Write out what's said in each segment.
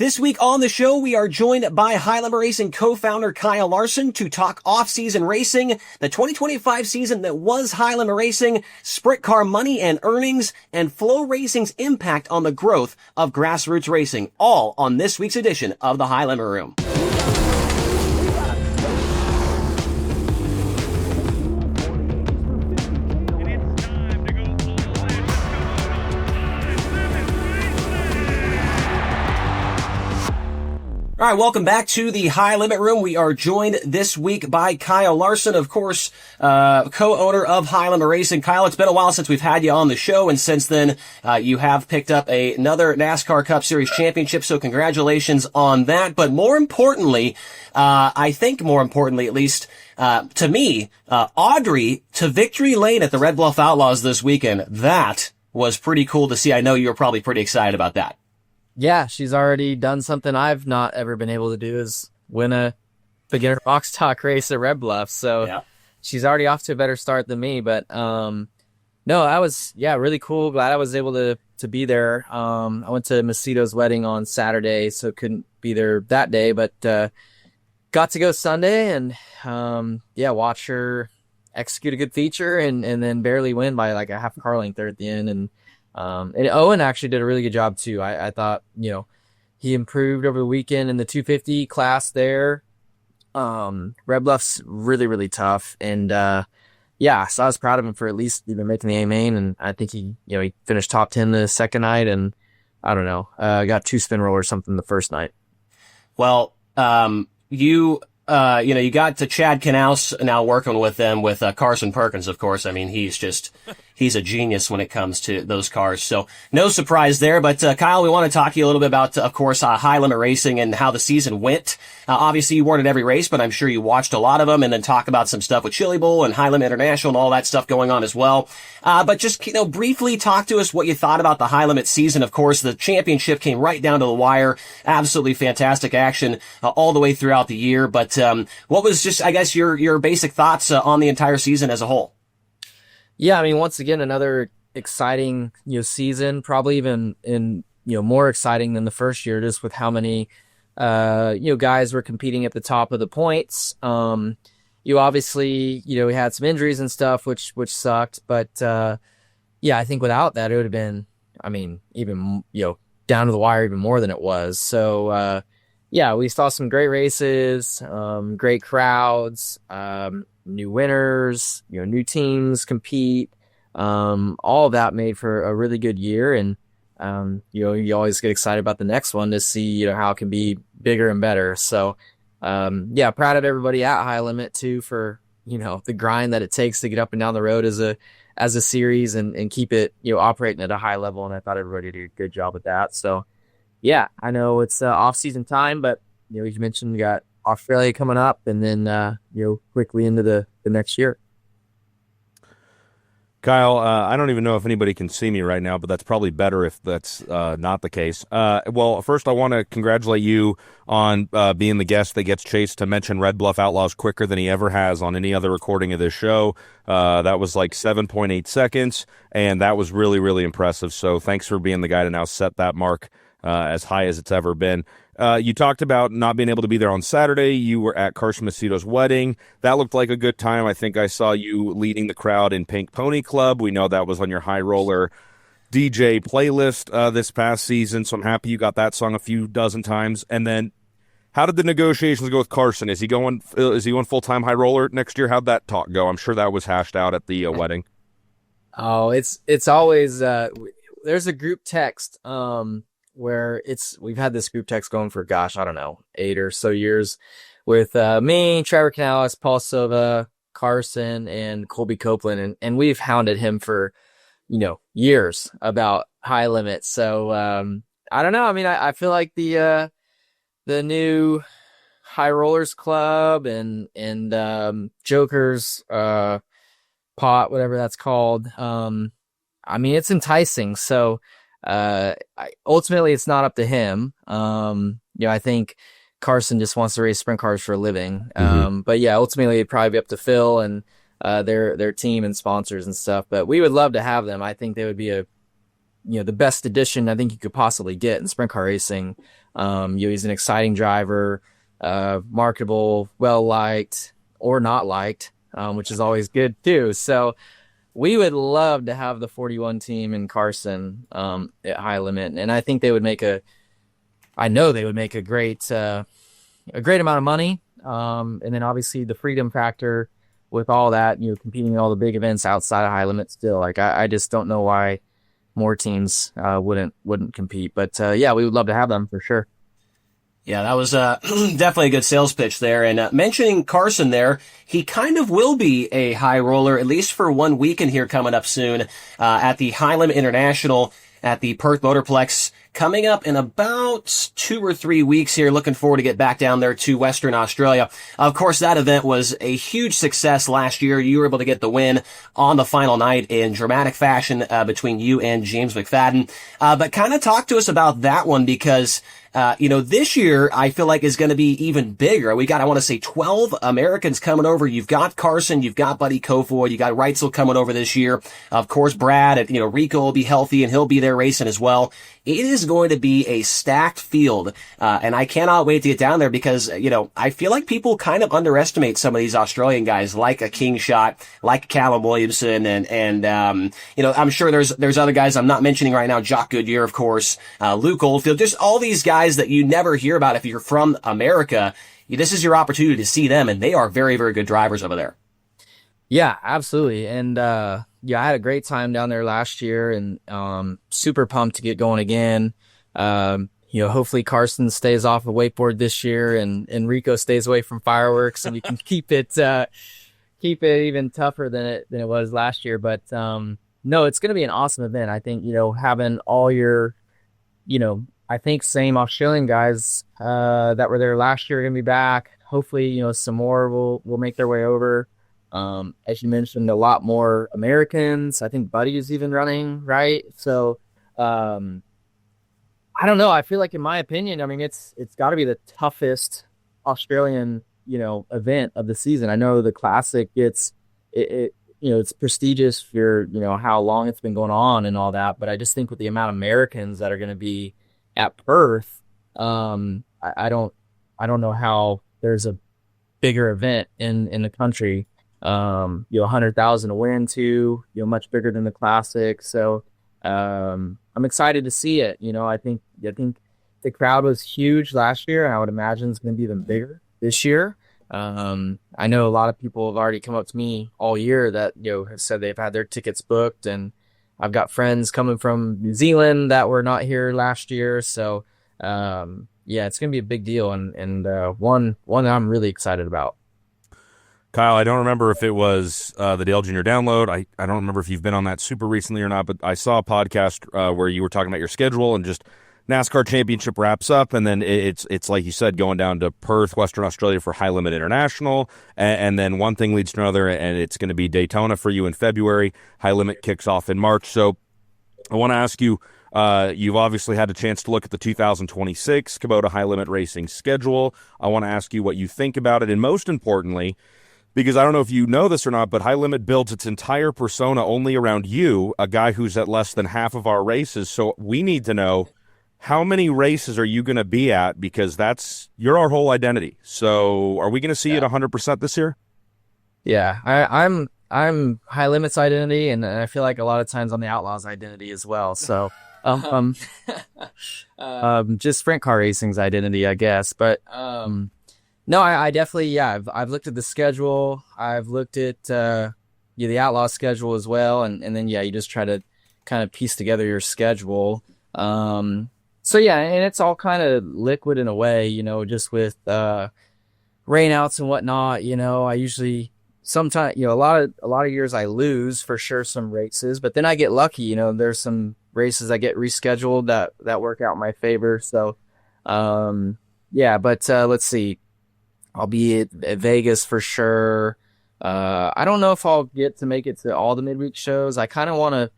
This week on the show, we are joined by High Limit Racing co-founder Kyle Larson to talk off-season racing, the 2025 season that was High Limit Racing, sprint car money and earnings, and FloRacing's impact on the growth of grassroots racing, all on this week's edition of the High Limit Room. All right, welcome back to the High Limit Room. We are joined this week by Kyle Larson, of course, co-owner of High Limit Racing. Kyle, it's been a while since we've had you on the show, and since then, you have picked up another NASCAR Cup Series championship, so congratulations on that. But more importantly, I think more importantly, at least, to me, Audrey to victory lane at the Red Bluff Outlaws this weekend. That was pretty cool to see. I know you were probably pretty excited about that. Yeah, she's already done something I've not ever been able to do, is win a beginner box stock race at Red Bluff. So yeah. She's already off to a better start than me. But no, that was really cool. Glad I was able to be there. I went to Macedo's wedding on Saturday, so couldn't be there that day, but got to go Sunday and watch her execute a good feature and then barely win by like a half car length there at the end. And Owen actually did a really good job too. I thought, he improved over the weekend in the 250 class there. Red Bluff's really, really tough. And, so I was proud of him for at least, making the A main. And I think he finished top 10 the second night. And I don't know, got 2 spin roll or something the first night. Well, you got to Chad Knaus now working with them with Carson Perkins, of course. I mean, he's a genius when it comes to those cars. So no surprise there. But Kyle, we want to talk to you a little bit about, of course, High Limit Racing and how the season went. Obviously, you weren't at every race, but I'm sure you watched a lot of them, and then talk about some stuff with Chili Bowl and High Limit International and all that stuff going on as well. But just, briefly talk to us what you thought about the High Limit season. Of course, the championship came right down to the wire. Absolutely fantastic action all the way throughout the year. But what was just, I guess, your basic thoughts on the entire season as a whole? Yeah, I mean, once again, another exciting, season, probably even more exciting than the first year, just with how many, guys were competing at the top of the points. You obviously, we had some injuries and stuff, which sucked, but, I think without that, it would have been, even, down to the wire even more than it was. So, we saw some great races, great crowds, new winners, new teams compete. All of that made for a really good year. And, you always get excited about the next one to see, how it can be bigger and better. So, proud of everybody at High Limit too for, the grind that it takes to get up and down the road as a series and keep it, operating at a high level. And I thought everybody did a good job with that. So, yeah, I know it's off-season time, but, as you mentioned, we got Australia coming up and then, quickly into the next year. Kyle, I don't even know if anybody can see me right now, but that's probably better if that's not the case. Well, first I want to congratulate you on being the guest that gets Chase to mention Red Bluff Outlaws quicker than he ever has on any other recording of this show. That was like 7.8 seconds, and that was really, really impressive. So thanks for being the guy to now set that mark as high as it's ever been. You talked about not being able to be there on Saturday. You were at Carson Macedo's wedding. That looked like a good time. I think I saw you leading the crowd in Pink Pony Club. We know that was on your High Roller DJ playlist this past season, so I'm happy you got that song a few dozen times. And then how did the negotiations go with Carson? Is he going full-time High Roller next year? How'd that talk go? I'm sure that was hashed out at the wedding. Oh, it's always there's a group text where we've had this group text going for, I don't know, 8 or so years with me, Trevor Canales, Paul Silva, Carson, and Colby Copeland. And we've hounded him for, years about High Limit. So I don't know. I mean, I feel like the new High Rollers Club and Joker's pot, whatever that's called. It's enticing. So ultimately it's not up to him. I think Carson just wants to race sprint cars for a living. But yeah, ultimately it'd probably be up to Phil and their team and sponsors and stuff. But we would love to have them. I think they would be the best addition I think you could possibly get in sprint car racing. He's an exciting driver, marketable, well liked or not liked, which is always good too. So we would love to have the 41 team in Carson at High Limit, and I think I know they would make a great amount of money. And then obviously the freedom factor with all that, competing in all the big events outside of High Limit still. Like I just don't know why more teams wouldn't compete. But yeah, we would love to have them for sure. Yeah, that was definitely a good sales pitch there. And mentioning Carson there, he kind of will be a high roller, at least for one weekend here coming up soon at the High Limit International at the Perth Motorplex, coming up in about 2 or 3 weeks here. Looking forward to get back down there to Western Australia. Of course, that event was a huge success last year. You were able to get the win on the final night in dramatic fashion between you and James McFadden. But kind of talk to us about that one, because this year I feel like is going to be even bigger. We got, I want to say 12 Americans coming over. You've got Carson, you've got Buddy Kofoid, you got Reitzel coming over this year. Of course, Brad, Rico will be healthy and he'll be there racing as well. It is going to be a stacked field. And I cannot wait to get down there because, I feel like people kind of underestimate some of these Australian guys like a King Shot, like Callum Williamson. And I'm sure there's other guys I'm not mentioning right now. Jock Goodyear, of course, Luke Oldfield, just all these guys that you never hear about if you're from America. This is your opportunity to see them, and they are very, very good drivers over there. Yeah, absolutely. And I had a great time down there last year, and super pumped to get going again. Hopefully Carson stays off of wakeboard this year, and Rico stays away from fireworks, and we can keep it even tougher than it was last year. But no, it's going to be an awesome event. I think having all your I think same Australian guys that were there last year are going to be back. Hopefully, some more will make their way over. As you mentioned, a lot more Americans. I think Buddy is even running, right? So I don't know. I feel like, in my opinion, it's got to be the toughest Australian event of the season. I know the Classic it's prestigious for how long it's been going on and all that, but I just think with the amount of Americans that are going to be at Perth, I don't know how there's a bigger event in the country. 100,000 to win too, much bigger than the Classic. So I'm excited to see it. I think the crowd was huge last year, and I would imagine it's going to be even bigger this year. I know a lot of people have already come up to me all year that have said they've had their tickets booked, and I've got friends coming from New Zealand that were not here last year. So, it's going to be a big deal, and one that I'm really excited about. Kyle, I don't remember if it was the Dale Jr. Download. I don't remember if you've been on that super recently or not, but I saw a podcast where you were talking about your schedule and just NASCAR Championship wraps up, and then it's like you said, going down to Perth, Western Australia for High Limit International, and then one thing leads to another, and it's going to be Daytona for you in February. High Limit kicks off in March. So I want to ask you, you've obviously had a chance to look at the 2026 Kubota High Limit Racing schedule. I want to ask you what you think about it, and most importantly, because I don't know if you know this or not, but High Limit builds its entire persona only around you, a guy who's at less than half of our races. So we need to know, how many races are you going to be at? Because you're our whole identity. So are we going to see it 100% this year? Yeah, I'm High Limit's identity, and I feel like a lot of times I'm the Outlaws' identity as well. So just sprint car racing's identity, I guess. But no, I definitely, I've looked at the schedule. I've looked at the Outlaw schedule as well, and then you just try to kind of piece together your schedule. So and it's all kind of liquid in a way, just with rainouts and whatnot. I usually sometimes a lot of years I lose for sure some races, but then I get lucky. There's some races I get rescheduled that work out in my favor. So but let's see. I'll be at Vegas for sure. I don't know if I'll get to make it to all the midweek shows. I kind of want to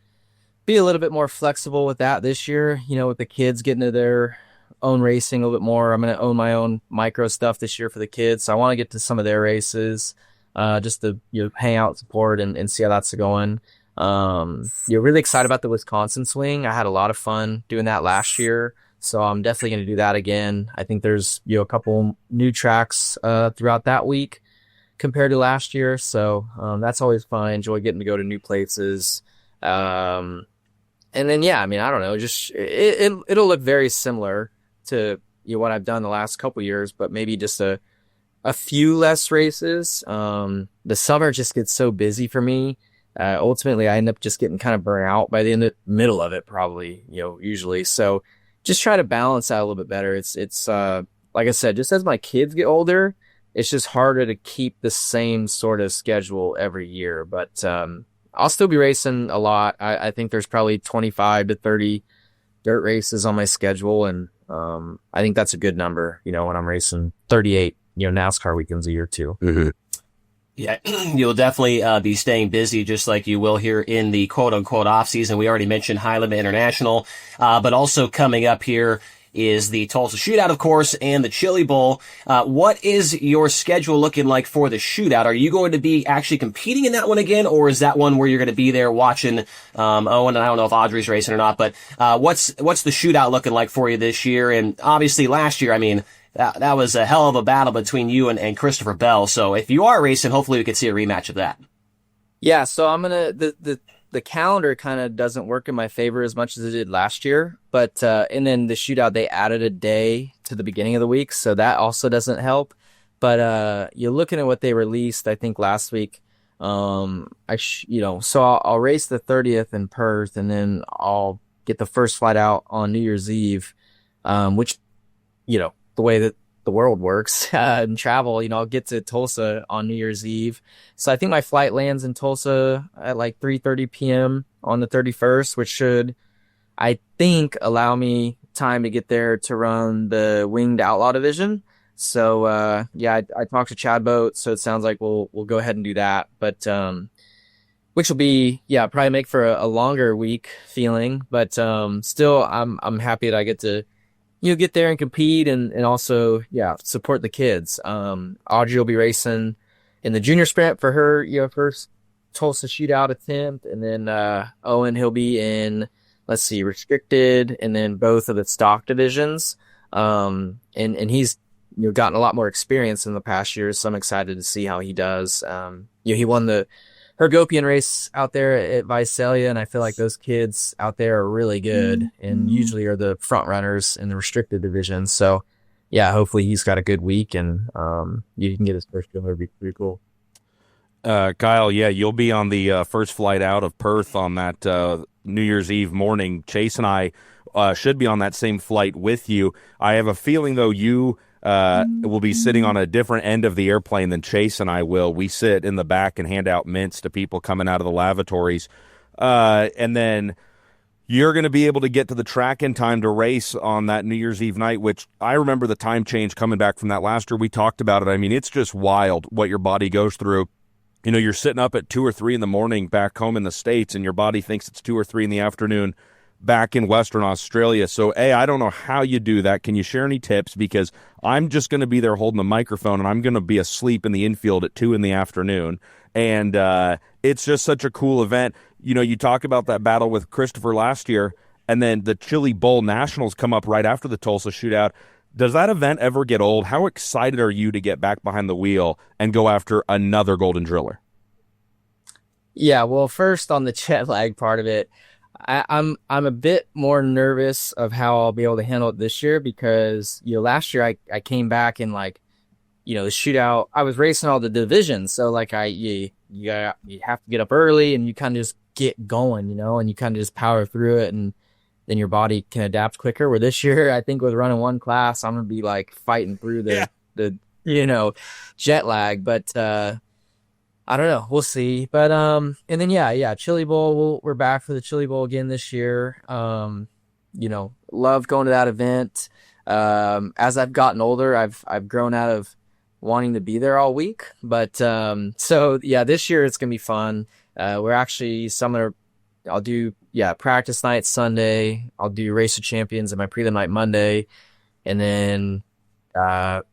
be a little bit more flexible with that this year, with the kids getting to their own racing a little bit more. I'm going to own my own micro stuff this year for the kids. So I want to get to some of their races, just to, hang out, support, and see how that's going. You're really excited about the Wisconsin swing. I had a lot of fun doing that last year. So I'm definitely going to do that again. I think there's, a couple new tracks throughout that week compared to last year. So that's always fun. I enjoy getting to go to new places. And then, I mean, I don't know, just it'll look very similar to what I've done the last couple years, but maybe just a few less races. The summer just gets so busy for me. Ultimately, I end up just getting kind of burnt out by the middle of it, probably, usually. So just try to balance out a little bit better. It's like I said, just as my kids get older, it's just harder to keep the same sort of schedule every year. But I'll still be racing a lot. I think there's probably 25 to 30 dirt races on my schedule, and I think that's a good number, when I'm racing 38, NASCAR weekends a year too. Mm-hmm. Yeah, you'll definitely be staying busy, just like you will here in the quote-unquote off-season. We already mentioned High Limit International, but also coming up here is the Tulsa Shootout, of course, and the Chili Bowl. What is your schedule looking like for the Shootout? Are you going to be actually competing in that one again, or is that one where you're going to be there watching Owen? And I don't know if Audrey's racing or not, but what's the Shootout looking like for you this year? And obviously last year, I mean, that was a hell of a battle between you and Christopher Bell. So if you are racing, hopefully we could see a rematch of that. Yeah, so I'm gonna the calendar kind of doesn't work in my favor as much as it did last year, but and then the Shootout, they added a day to the beginning of the week, so that also doesn't help. But you're looking at what they released, I think last week. So I'll race the 30th in Perth, and then I'll get the first flight out on New Year's Eve, which the way that the world works and travel, I'll get to Tulsa on New Year's Eve. So I think my flight lands in Tulsa at like 3:30 p.m. on the 31st, which should, I think, allow me time to get there to run the Winged Outlaw division. So, I talked to Chad Boat, so it sounds like we'll go ahead and do that. But, which will be, probably make for a longer week feeling, but, still I'm happy that I get to, get there and compete and also, support the kids. Audrey will be racing in the junior sprint for her, first Tulsa Shootout attempt. And then, Owen, he'll be in, restricted, and then both of the stock divisions. And he's, gotten a lot more experience in the past years. So I'm excited to see how he does. He won the Hergopian race out there at Visalia, and I feel like those kids out there are really good and usually are the front runners in the restricted division. So, hopefully he's got a good week, and you can get his first go. It'd be pretty cool. Kyle, you'll be on the first flight out of Perth on that New Year's Eve morning. Chase and I should be on that same flight with you. I have a feeling, though, you will be sitting on a different end of the airplane than Chase and I will. We sit in the back and hand out mints to people coming out of the lavatories. And then you're going to be able to get to the track in time to race on that New Year's Eve night, which I remember the time change coming back from that last year. We talked about it. I mean, it's just wild what your body goes through. You're sitting up at 2 or 3 in the morning back home in the States, and your body thinks it's 2 or 3 in the afternoon back in Western Australia. So, I don't know how you do that. Can you share any tips? Because I'm just going to be there holding the microphone, and I'm going to be asleep in the infield at 2 in the afternoon. And it's just such a cool event. You talk about that battle with Christopher last year, and then the Chili Bowl Nationals come up right after the Tulsa Shootout. Does that event ever get old? How excited are you to get back behind the wheel and go after another Golden Driller? Yeah, well, first on the jet lag part of it, I'm a bit more nervous of how I'll be able to handle it this year because, last year I came back and the Shootout, I was racing all the divisions. So you have to get up early and you kind of just get going, and you kind of just power through it, and then your body can adapt quicker. Where this year, I think with running one class, I'm going to be fighting through the jet lag, but, I don't know. We'll see. But, and then, Chili Bowl, we're back for the Chili Bowl again this year. Love going to that event. As I've gotten older, I've grown out of wanting to be there all week. But, this year it's going to be fun. We're actually, I'll do, practice night Sunday. I'll do Race of Champions and my prelim night Monday. And then,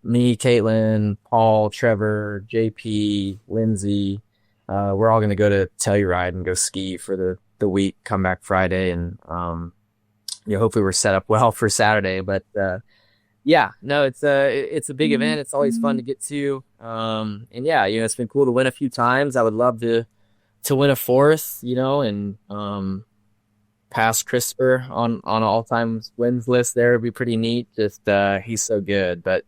me, Caitlin, Paul, Trevor, JP, Lindsay, we're all going to go to Telluride and go ski for the week, come back Friday. And, hopefully we're set up well for Saturday. But yeah, no, it's a big event. It's always fun to get to. And yeah, it's been cool to win a few times. I would love to win a fourth, and pass Christopher on an all-time wins list. There would be pretty neat. Just he's so good. But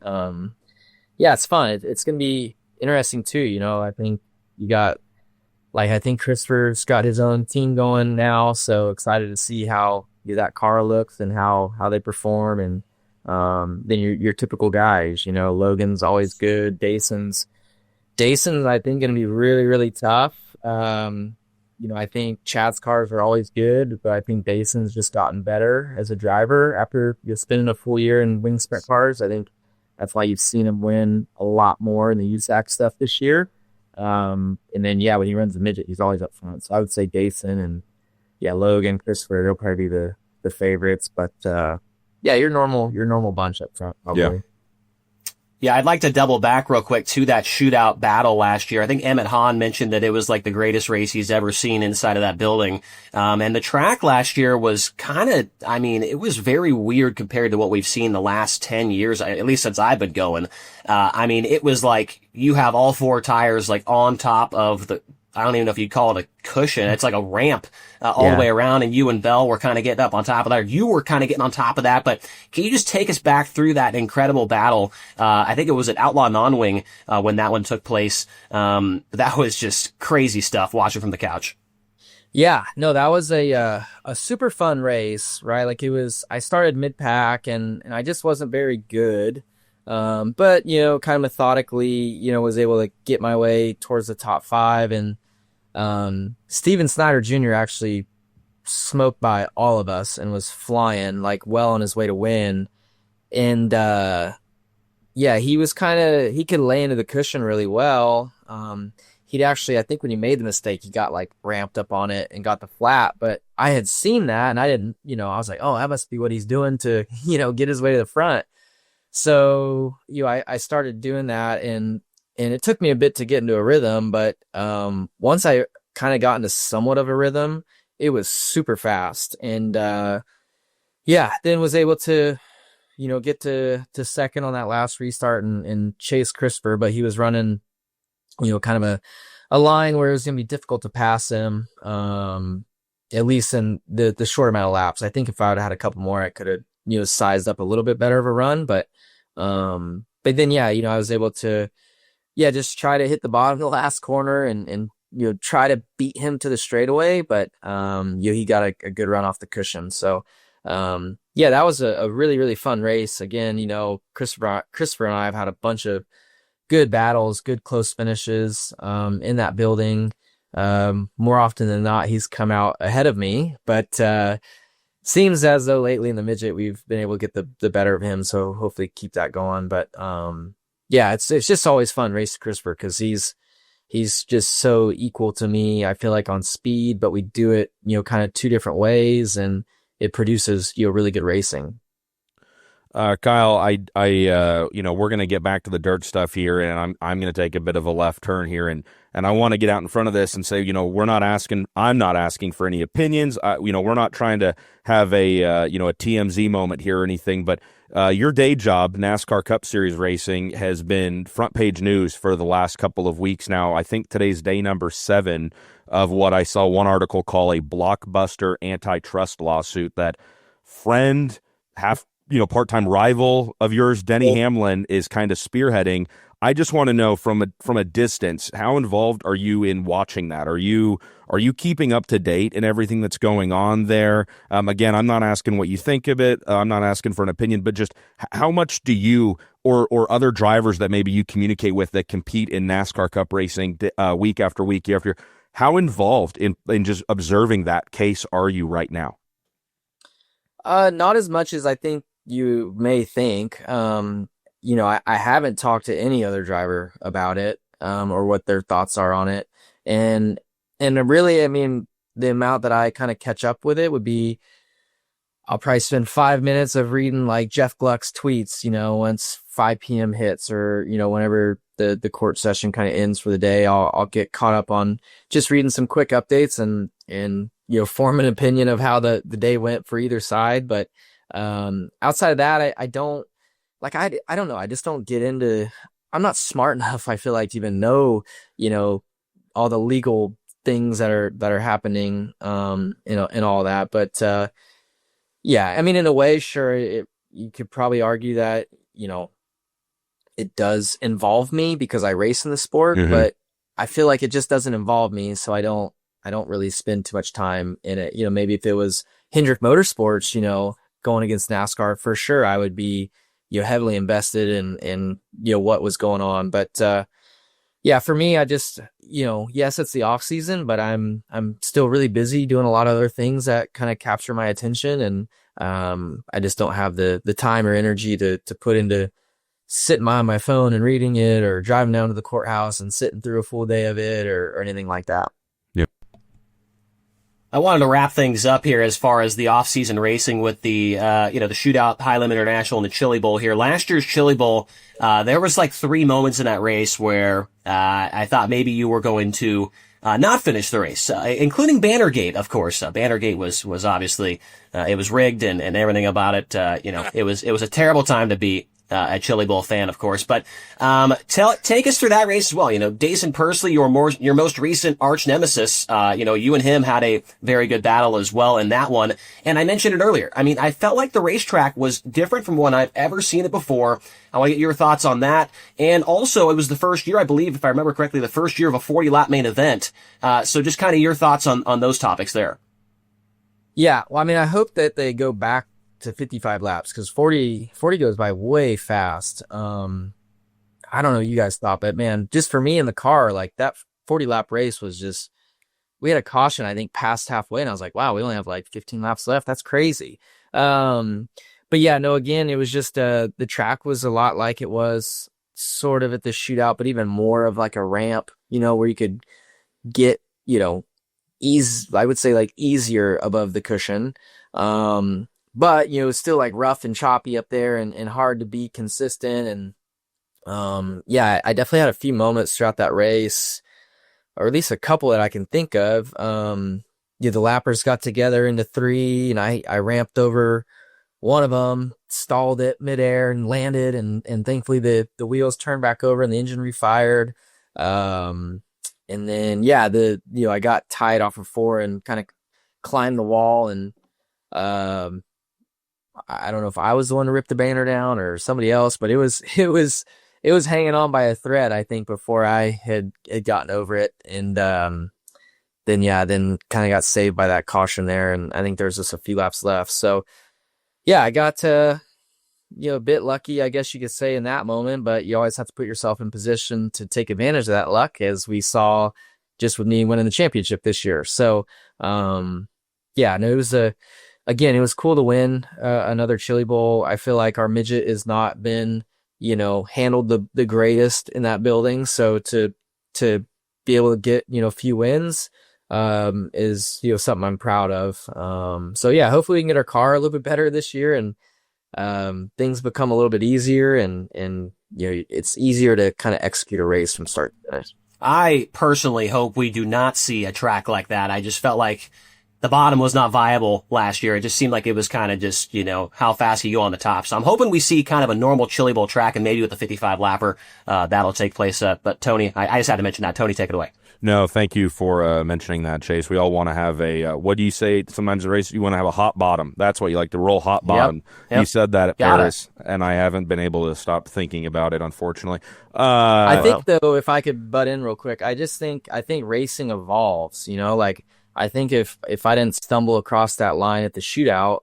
yeah, it's fun. It's gonna be interesting too. I think you got I think Christopher's got his own team going now, so excited to see how that car looks and how they perform. And then your typical guys, Logan's always good. Dason's I think going to be really, really tough. I think Chad's cars are always good, but I think Dason's just gotten better as a driver after spending a full year in wing sprint cars. I think that's why you've seen him win a lot more in the USAC stuff this year. And then, yeah, when he runs the midget, he's always up front. So I would say Dason and, yeah, Logan, Christopher, they'll probably be the favorites. But, yeah, your normal bunch up front, probably. Yeah. Yeah, I'd like to double back real quick to that shootout battle last year. I think Emmett Hahn mentioned that it was like the greatest race he's ever seen inside of that building. And the track last year was it was very weird compared to what we've seen the last 10 years, at least since I've been going. It was like you have all four tires like on top of I don't even know if you'd call it a cushion. It's like a ramp all the way around, and you and Bell were kind of getting up on top of that. You were kind of getting on top of that, but can you just take us back through that incredible battle? I think it was at Outlaw Non-Wing when that one took place. That was just crazy stuff watching from the couch. Yeah, no, that was a super fun race, right? I started mid-pack, and I just wasn't very good. But, kind of methodically, was able to get my way towards the top 5. And Steven Snyder Jr. actually smoked by all of us and was flying well on his way to win. And yeah, he could lay into the cushion really well. He'd actually, I think when he made the mistake, he got ramped up on it and got the flat. But I had seen that, and I didn't, I was like, oh, that must be what he's doing to get his way to the front. So, I started doing that, and it took me a bit to get into a rhythm, but once I kind of got into somewhat of a rhythm, it was super fast. And yeah, then was able to, get to second on that last restart and chase Christopher, but he was running, kind of a line where it was going to be difficult to pass him, at least in the short amount of laps. I think if I would have had a couple more, I could have, sized up a little bit better of a run, but then, yeah, I was able to, just try to hit the bottom of the last corner and try to beat him to the straightaway. But, he got a good run off the cushion. So, yeah, that was a really, really fun race. Again, Christopher and I have had a bunch of good battles, good close finishes, in that building. More often than not, he's come out ahead of me, but, seems as though lately in the midget we've been able to get the better of him, so hopefully keep that going. But yeah, it's just always fun racing Christopher because he's just so equal to me. I feel like on speed, but we do it kind of two different ways, and it produces really good racing. Kyle, we're going to get back to the dirt stuff here, and I'm going to take a bit of a left turn here, and I want to get out in front of this and say, I'm not asking for any opinions. We're not trying to have a TMZ moment here or anything, but your day job, NASCAR Cup Series racing, has been front page news for the last couple of weeks now. I think today's day number 7 of what I saw one article call a blockbuster antitrust lawsuit that part-time rival of yours, Denny Hamlin, is kind of spearheading. I just want to know from a distance, how involved are you in watching that? Are you keeping up to date in everything that's going on there? Again, I'm not asking what you think of it. I'm not asking for an opinion, but just how much do you or other drivers that maybe you communicate with that compete in NASCAR Cup racing week after week, year after year, how involved in just observing that case are you right now? Not as much as I think you may think. I haven't talked to any other driver about it, or what their thoughts are on it. And really, the amount that I kind of catch up with it would be, I'll probably spend 5 minutes of reading Jeff Gluck's tweets, once 5 p.m. hits, or, whenever the court session kind of ends for the day, I'll get caught up on just reading some quick updates and form an opinion of how the day went for either side. But outside of that, I don't like, I don't know. I just don't get into, I'm not smart enough, I feel like, to even know, all the legal things that are happening, and all that. But yeah, I mean, in a way, sure, you could probably argue that, it does involve me because I race in the sport, but I feel like it just doesn't involve me. So I don't really spend too much time in it. Maybe if it was Hendrick Motorsports, going against NASCAR, for sure, I would be, heavily invested in what was going on. But, yeah, for me, I just, yes, it's the off season, but I'm still really busy doing a lot of other things that kind of capture my attention. And, I just don't have the time or energy to put into sitting on my phone and reading it, or driving down to the courthouse and sitting through a full day of it, or anything like that. Yep. I wanted to wrap things up here as far as the off-season racing with the, the Shootout, High Limit International, and the Chili Bowl here. Last year's Chili Bowl, there was like 3 moments in that race where, I thought maybe you were going to, not finish the race, including Bannergate, of course. Bannergate was obviously, it was rigged and everything about it. It was a terrible time to be a Chili Bowl fan, of course. But take us through that race as well. Dason Pursley, your most recent arch nemesis. You and him had a very good battle as well in that one. And I mentioned it earlier. I mean, I felt like the racetrack was different from when I've ever seen it before. I want to get your thoughts on that. And also, it was the first year, I believe, if I remember correctly, the first year of a 40-lap main event. So just kind of your thoughts on those topics there. Yeah, well, I mean, I hope that they go back to 55 laps, because 40 goes by way fast. I don't know what you guys thought, but man, just for me in the car, like that 40 lap race was just, we had a caution, I think, past halfway, and I was like, wow, we only have like 15 laps left. That's crazy. But yeah, no, again, it was just, the track was a lot like it was sort of at the Shootout, but even more of like a ramp, where you could get, I would say like easier above the cushion. But, it's still like rough and choppy up there, and hard to be consistent. And, yeah, I definitely had a few moments throughout that race, or at least a couple that I can think of. The lappers got together into 3, and I ramped over one of them, stalled it midair and landed. And thankfully the wheels turned back over and the engine refired. And then, yeah, I got tied off of 4 and kind of climbed the wall, and, I don't know if I was the one to rip the banner down or somebody else, but it was hanging on by a thread, I think, before I had gotten over it. And, then kind of got saved by that caution there. And I think there's just a few laps left. So yeah, I got, a bit lucky, I guess you could say, in that moment, but you always have to put yourself in position to take advantage of that luck, as we saw just with me winning the championship this year. So, yeah, no, again, it was cool to win another Chili Bowl. I feel like our midget has not been, handled the greatest in that building. So to be able to get, a few wins is, something I'm proud of. So yeah, hopefully we can get our car a little bit better this year, and things become a little bit easier, and it's easier to kind of execute a race from start to finish. I personally hope we do not see a track like that. I just felt like the bottom was not viable last year. It just seemed like it was kind of just, how fast can you go on the top. So I'm hoping we see kind of a normal Chili Bowl track, and maybe with the 55 lapper, that'll take place. But Tony, I just had to mention that. Tony, take it away. No, thank you for mentioning that, Chase. We all want to have a, what do you say sometimes in the race? You want to have a hot bottom. That's what you like, to roll hot bottom. Yep. You said that at Paris, and I haven't been able to stop thinking about it, unfortunately. I think, though, if I could butt in real quick, I think racing evolves, I think if I didn't stumble across that line at the Shootout,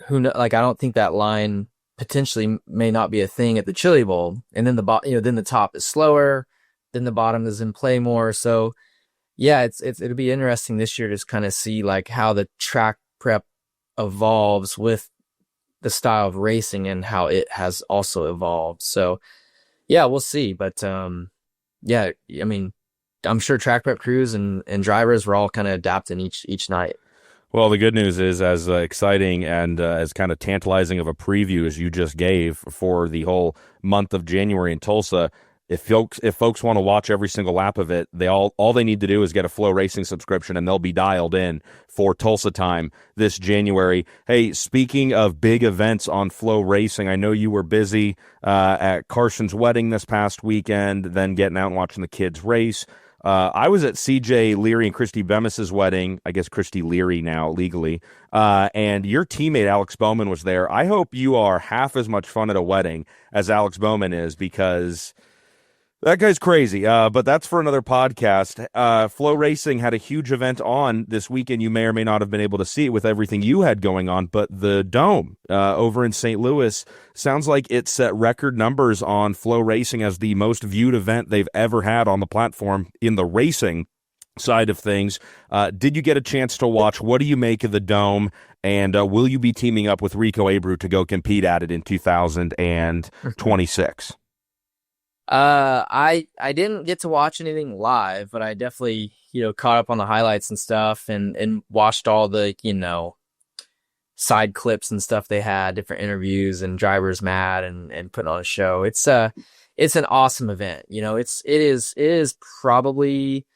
I don't think that line potentially may not be a thing at the Chili Bowl. And then then the top is slower, then the bottom is in play more. So yeah, it'll be interesting this year to just kind of see like how the track prep evolves with the style of racing and how it has also evolved. So yeah, we'll see. But yeah, I mean, I'm sure track prep crews and drivers were all kind of adapting each night. Well, the good news is, as exciting and as kind of tantalizing of a preview as you just gave for the whole month of January in Tulsa, If folks want to watch every single lap of it, all they need to do is get a FloRacing subscription, and they'll be dialed in for Tulsa time this January. Hey, speaking of big events on FloRacing, I know you were busy at Carson's wedding this past weekend, then getting out and watching the kids race. I was at CJ Leary and Christy Bemis's wedding, I guess Christy Leary now legally, and your teammate Alex Bowman was there. I hope you are half as much fun at a wedding as Alex Bowman is, because that guy's crazy, but that's for another podcast. FloRacing had a huge event on this weekend. You may or may not have been able to see it with everything you had going on, but the Dome over in St. Louis sounds like it set record numbers on FloRacing as the most viewed event they've ever had on the platform in the racing side of things. Did you get a chance to watch? What do you make of the Dome? And will you be teaming up with Rico Abreu to go compete at it in 2026? I didn't get to watch anything live, but I definitely, caught up on the highlights and stuff and watched all the, side clips and stuff they had, different interviews and drivers mad and putting on a show. It's an awesome event. It is probably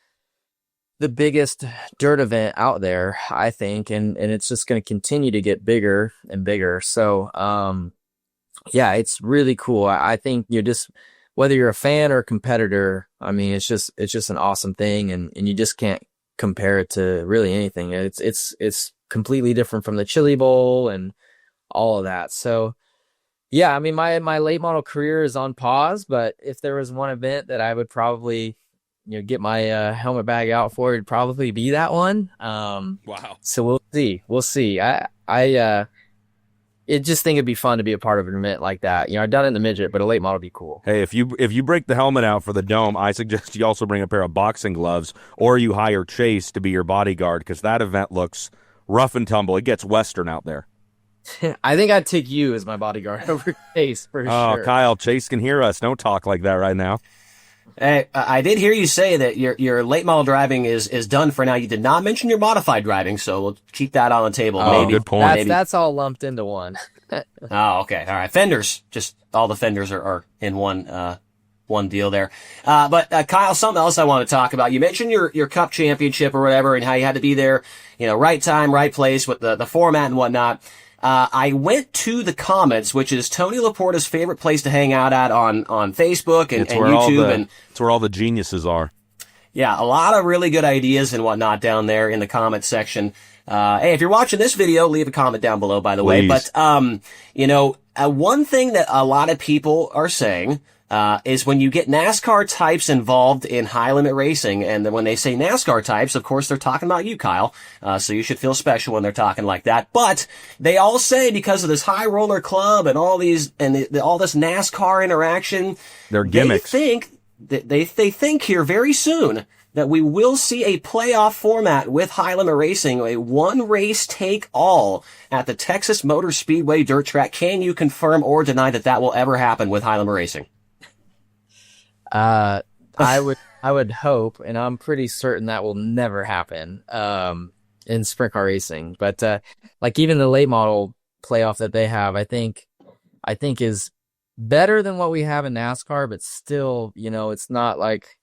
the biggest dirt event out there, I think, and it's just going to continue to get bigger and bigger. So, yeah, it's really cool. I think whether you're a fan or a competitor, I mean, it's just an awesome thing, and you just can't compare it to really anything. It's completely different from the Chili Bowl and all of that. So, yeah, I mean, my late model career is on pause, but if there was one event that I would probably, get my helmet bag out for, it'd probably be that one. Wow. So we'll see. I just think it'd be fun to be a part of an event like that. I've done it in the midget, but a late model would be cool. Hey, if you break the helmet out for the Dome, I suggest you also bring a pair of boxing gloves, or you hire Chase to be your bodyguard, because that event looks rough and tumble. It gets Western out there. I think I'd take you as my bodyguard over Chase for sure. Oh, Kyle, Chase can hear us. Don't talk like that right now. Hey, I did hear you say that your late model driving is done for now. You did not mention your modified driving, so we'll keep that on the table. Oh, maybe. Good point. That's all lumped into one. Oh, okay. All right. Fenders, just all the fenders are in one deal there. But Kyle, something else I want to talk about. You mentioned your cup championship or whatever, and how you had to be there, right time, right place with the format and whatnot. I went to the comments, which is Tony Laporta's favorite place to hang out at on Facebook and YouTube. It's where all the geniuses are. Yeah, a lot of really good ideas and whatnot down there in the comment section. Hey, if you're watching this video, leave a comment down below, by the way. But, one thing that a lot of people are saying, is when you get NASCAR types involved in high limit racing, and then when they say NASCAR types, of course, they're talking about you, Kyle. So you should feel special when they're talking like that. But they all say, because of this high roller club and all these, and all this NASCAR interaction, they're gimmicks. They think here very soon that we will see a playoff format with high limit racing, a one race take all at the Texas Motor Speedway dirt track. Can you confirm or deny that will ever happen with high limit racing? I would hope, and I'm pretty certain that will never happen, in sprint car racing. But, even the late model playoff that they have, I think is better than what we have in NASCAR, but still, it's not like,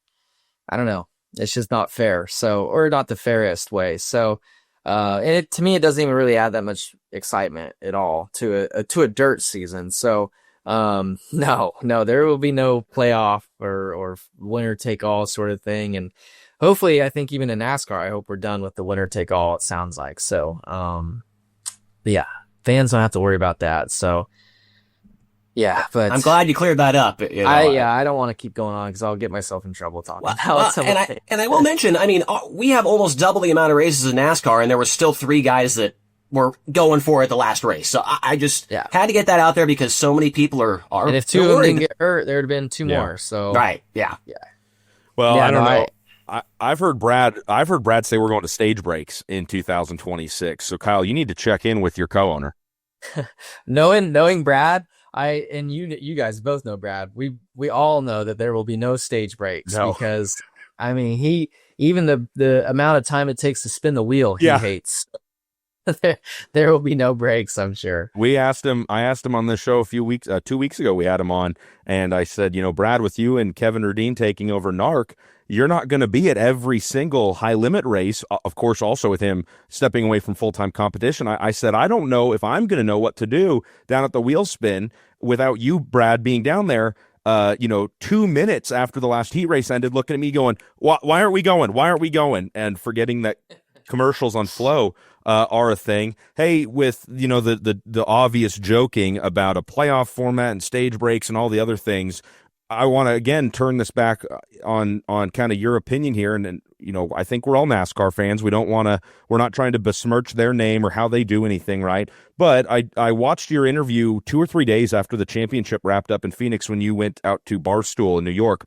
I don't know. It's just not fair. So, or not the fairest way. So, and to me, it doesn't even really add that much excitement at all to a dirt season. So, no, there will be no playoff or winner take all sort of thing. And hopefully, I think even in NASCAR, I hope we're done with the winner take all, it sounds like. So, yeah, fans don't have to worry about that. So, yeah, but I'm glad you cleared that up. I don't want to keep going on because I'll get myself in trouble talking about it. And I will mention, I mean, we have almost double the amount of races in NASCAR, and there were still 3 guys that were going for it the last race. So I just had to get that out there because so many people are and if 2 of them didn't get hurt, there would have been 2 more. So right, yeah. Well, I don't know. I've heard Brad say we're going to stage breaks in 2026. So Kyle, you need to check in with your co-owner. Knowing Brad, and you guys both know Brad. We all know that there will be no stage breaks because I mean even the amount of time it takes to spin the wheel he hates. there will be no breaks, I'm sure. I asked him on this show 2 weeks ago, we had him on, and I said, Brad, with you and Kevin Rudeen taking over NARC, you're not going to be at every single high limit race. Of course, also with him stepping away from full-time competition, I said, I don't know if I'm going to know what to do down at the wheel spin without you, Brad, being down there. 2 minutes after the last heat race ended, looking at me going, why aren't we going? Why aren't we going? And forgetting that commercials on Flow are a thing. Hey, with, the obvious joking about a playoff format and stage breaks and all the other things, I want to, again, turn this back on kind of your opinion here. And I think we're all NASCAR fans. We're not trying to besmirch their name or how they do anything, right? But I watched your interview 2 or 3 days after the championship wrapped up in Phoenix when you went out to Barstool in New York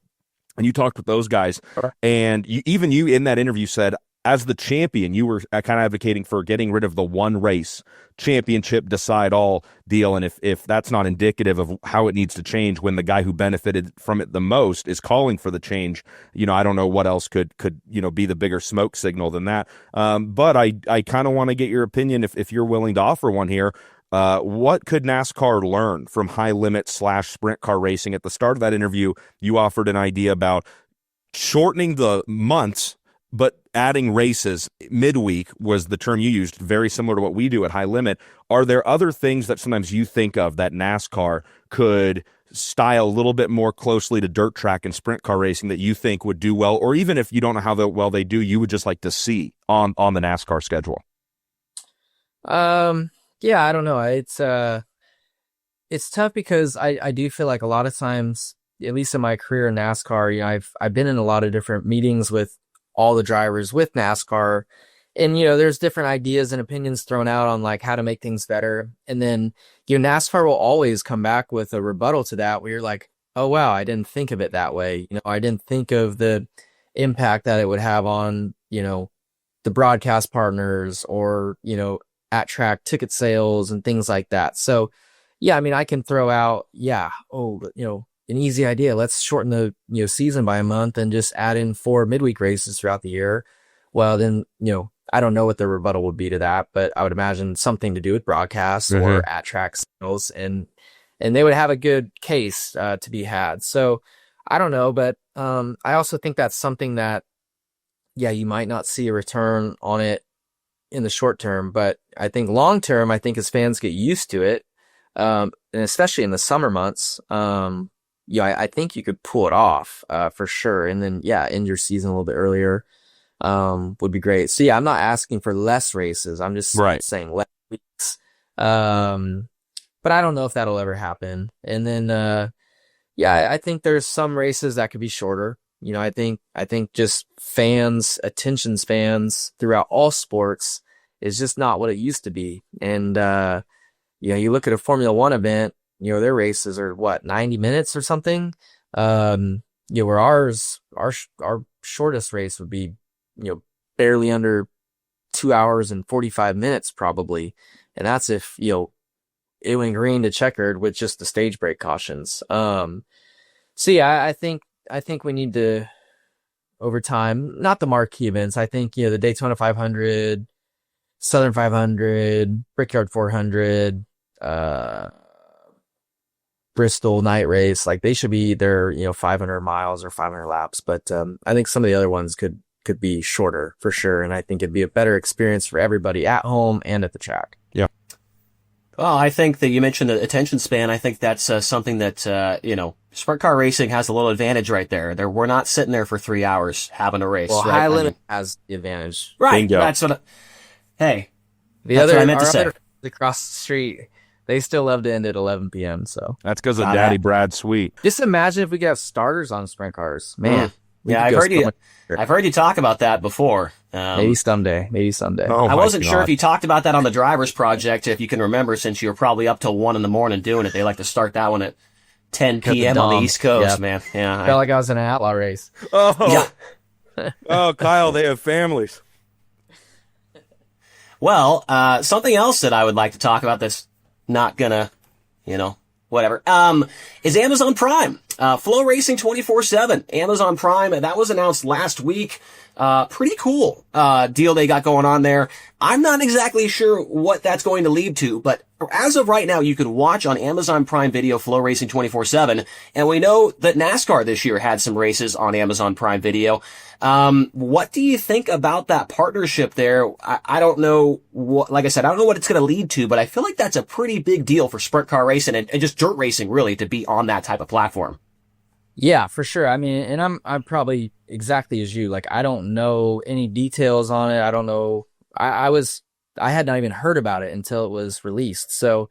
and you talked with those guys. And you in that interview said, as the champion, you were kind of advocating for getting rid of the one race championship decide all deal. And if that's not indicative of how it needs to change when the guy who benefited from it the most is calling for the change, I don't know what else could be the bigger smoke signal than that. But I kind of want to get your opinion if you're willing to offer one here. What could NASCAR learn from high limit / sprint car racing? At the start of that interview, you offered an idea about shortening the months, but adding races midweek was the term you used, very similar to what we do at High Limit. Are there other things that sometimes you think of that NASCAR could style a little bit more closely to dirt track and sprint car racing that you think would do well? Or even if you don't know how well they do, you would just like to see on the NASCAR schedule? Yeah, I don't know. It's tough because I do feel like a lot of times, at least in my career in NASCAR, I've been in a lot of different meetings with all the drivers with NASCAR, and there's different ideas and opinions thrown out on like how to make things better, and then NASCAR will always come back with a rebuttal to that where you're like, oh wow, I didn't think of it that way. I didn't think of the impact that it would have on the broadcast partners or at track ticket sales and things like that. So yeah, I mean, I can throw out an easy idea. Let's shorten the season by a month and just add in 4 midweek races throughout the year. Well, then I don't know what the rebuttal would be to that, but I would imagine something to do with broadcasts or at track sales, and they would have a good case to be had. So I don't know, but I also think that's something that you might not see a return on it in the short term, but I think long term, I think as fans get used to it, and especially in the summer months, I think you could pull it off for sure. And then, end your season a little bit earlier would be great. So, I'm not asking for less races. I'm just saying less weeks. But I don't know if that'll ever happen. And then, I think there's some races that could be shorter. I think just attention spans throughout all sports is just not what it used to be. And, you look at a Formula One event, their races are 90 minutes or something. Where our shortest race would be, barely under 2 hours and 45 minutes probably. And that's if, it went green to checkered with just the stage break cautions. I think we need to, over time, not the marquee events. I think, the Daytona 500, Southern 500, Brickyard 400, Bristol night race, like they should be either 500 miles or 500 laps, but I think some of the other ones could be shorter for sure, and I think it'd be a better experience for everybody at home and at the track. Yeah. Well, I think that you mentioned the attention span. I think that's something that sprint car racing has a little advantage right there. We're not sitting there for 3 hours having a race. Well, right? High Limit has the advantage, right? Bingo. That's what. That's what I meant to say. Across the street, they still love to end at 11 p.m. So that's because of Daddy Brad Sweet. Just imagine if we could have starters on sprint cars, man. I've heard you talk about that before. Maybe someday. Oh, I wasn't sure if you talked about that on the Drivers Project, if you can remember, since you were probably up till 1 a.m. doing it. They like to start that one at 10 p.m. on the East Coast, man. Yeah, felt like I was in an outlaw race. Oh, oh, Kyle, they have families. Well, something else that I would like to talk about that's not gonna, whatever, is Amazon Prime. FloRacing 24/7, Amazon Prime, that was announced last week. Pretty cool, deal they got going on there. I'm not exactly sure what that's going to lead to, but as of right now, you can watch on Amazon Prime Video FloRacing 24/7. And we know that NASCAR this year had some races on Amazon Prime Video. What do you think about that partnership there? I don't know what, like I said, I don't know what it's going to lead to, but I feel like that's a pretty big deal for sprint car racing and just dirt racing really to be on that type of platform. Yeah, for sure. I mean, and I'm probably exactly as you. Like, I don't know any details on it. I don't know. I had not even heard about it until it was released. So,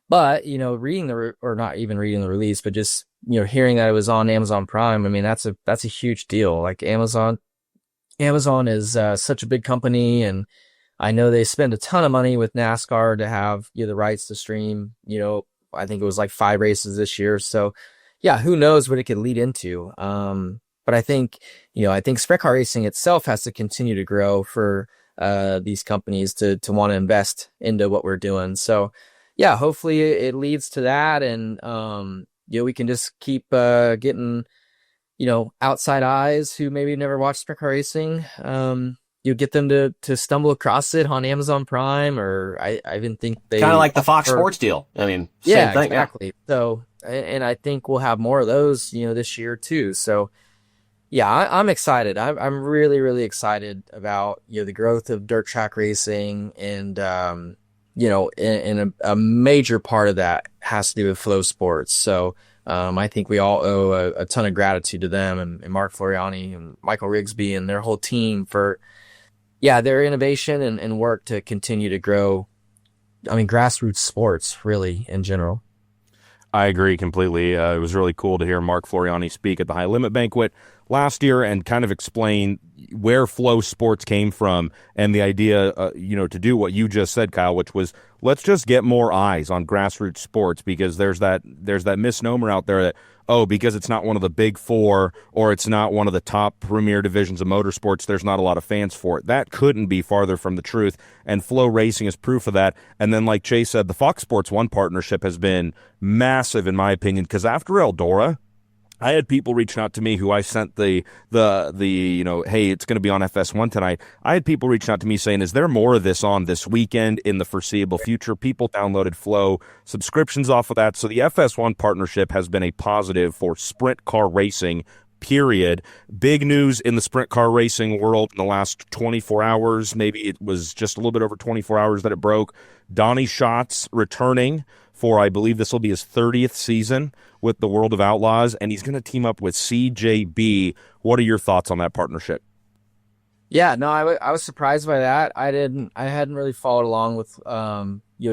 but reading or not even reading the release, but just hearing that it was on Amazon Prime. I mean, that's a huge deal. Like Amazon is such a big company, and I know they spend a ton of money with NASCAR to have the rights to stream. I think it was like 5 races this year. So. Yeah, who knows what it could lead into. But I think sprint car racing itself has to continue to grow for these companies to want to invest into what we're doing. So yeah, hopefully it leads to that, and we can just keep getting outside eyes who maybe never watched sprint car racing. You get them to stumble across it on Amazon Prime, or I even think they kind of like the Fox Sports deal. I mean, yeah, same thing. Exactly. Yeah. So, and I think we'll have more of those, this year too. So, yeah, I'm excited. I'm really, really excited about the growth of dirt track racing, and and a major part of that has to do with Flow Sports. So, I think we all owe a ton of gratitude to them and Mark Floriani and Michael Rigsby and their whole team for. Yeah, their innovation and work to continue to grow, grassroots sports, really, in general. I agree completely. It was really cool to hear Mark Floriani speak at the High Limit Banquet last year and kind of explain where Flow Sports came from and the idea, to do what you just said, Kyle, which was let's just get more eyes on grassroots sports, because there's that misnomer out there that, because it's not one of the big 4 or it's not one of the top premier divisions of motorsports, there's not a lot of fans for it. That couldn't be farther from the truth, and Flow Racing is proof of that. And then, like Chase said, the Fox Sports 1 partnership has been massive, in my opinion, because after Eldora, I had people reaching out to me who I sent the hey, it's going to be on FS1 tonight. I had people reaching out to me saying, is there more of this on this weekend in the foreseeable future? People downloaded Flow subscriptions off of that. So the FS1 partnership has been a positive for sprint car racing, period. Big news in the sprint car racing world in the last 24 hours. Maybe it was just a little bit over 24 hours that it broke. Donny Schatz returning for, I believe this will be his 30th season with the World of Outlaws, and he's going to team up with CJB. What are your thoughts on that partnership? Yeah, no, I was surprised by that. I hadn't really followed along with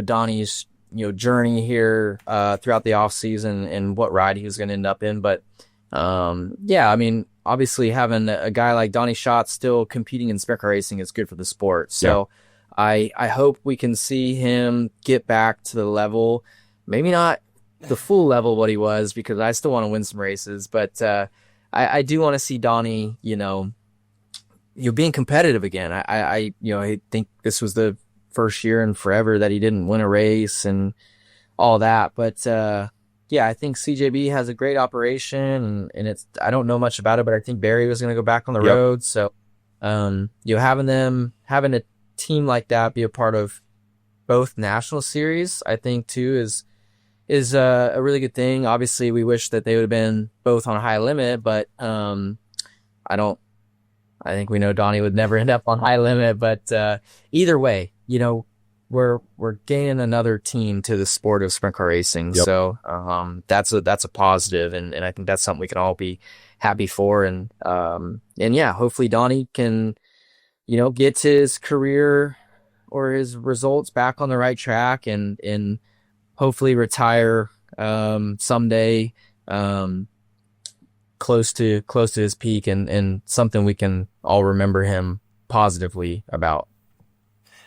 Donnie's journey here throughout the off season and what ride he was going to end up in. But obviously having a guy like Donny Schatz still competing in sprint car racing is good for the sport. So. Yeah. I hope we can see him get back to the level, maybe not the full level what he was, because I still want to win some races, but I do want to see Donny, being competitive again. I think this was the first year in forever that he didn't win a race and all that, but I think CJB has a great operation, and it's, I don't know much about it, but I think Barry was going to go back on the road, so having a team like that be a part of both national series, I think too is a really good thing. Obviously we wish that they would have been both on High Limit, but I think we know Donnie would never end up on High Limit, but either way, we're gaining another team to the sport of sprint car racing. Yep. So that's a positive, and I think that's something we can all be happy for, and hopefully Donnie can get his career or his results back on the right track, and hopefully retire someday close to his peak, and something we can all remember him positively about.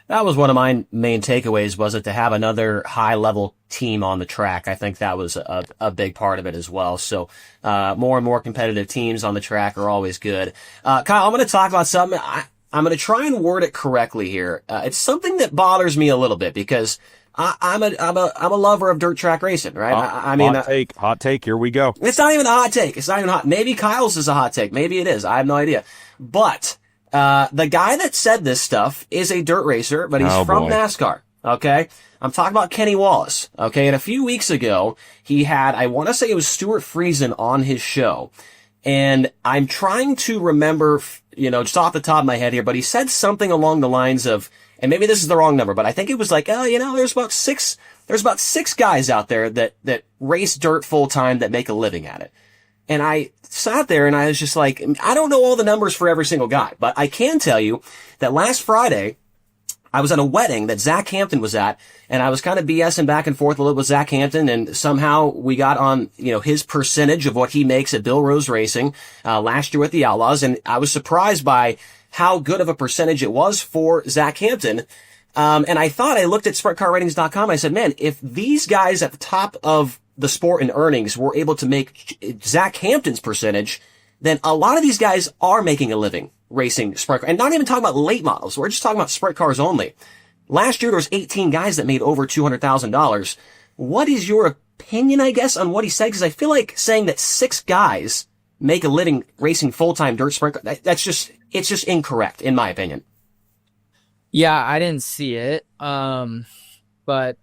That was one of my main takeaways, was it to have another high level team on the track. I think that was a big part of it as well. So more and more competitive teams on the track are always good. Kyle, I'm going to talk about something. I'm going to try and word it correctly here. It's something that bothers me a little bit, because I'm a lover of dirt track racing, right? I mean, hot take. Here we go. It's not even a hot take. It's not even hot. Maybe Kyle's is a hot take. Maybe it is. I have no idea. But, the guy that said this stuff is a dirt racer, but he's from NASCAR. Okay. I'm talking about Kenny Wallace. Okay. And a few weeks ago, he had, I want to say it was Stuart Friesen on his show. And I'm trying to remember, just off the top of my head here, but he said something along the lines of, and maybe this is the wrong number, but I think it was like, there's about six guys out there that race dirt full time that make a living at it. And I sat there and I was just like, I don't know all the numbers for every single guy, but I can tell you that last Friday, I was at a wedding that Zach Hampton was at, and I was kind of BSing back and forth a little with Zach Hampton, and somehow we got on, his percentage of what he makes at Bill Rose Racing, last year with the Outlaws, and I was surprised by how good of a percentage it was for Zach Hampton. And I looked at SprintCarRatings.com, I said, man, if these guys at the top of the sport and earnings were able to make Zach Hampton's percentage, then a lot of these guys are making a living racing sprint car, and not even talking about late models. We're just talking about sprint cars only. Last year, there was 18 guys that made over $200,000. What is your opinion, I guess, on what he said? Because I feel like saying that 6 guys make a living racing full-time dirt sprint car, it's just incorrect, in my opinion. Yeah, I didn't see it. But,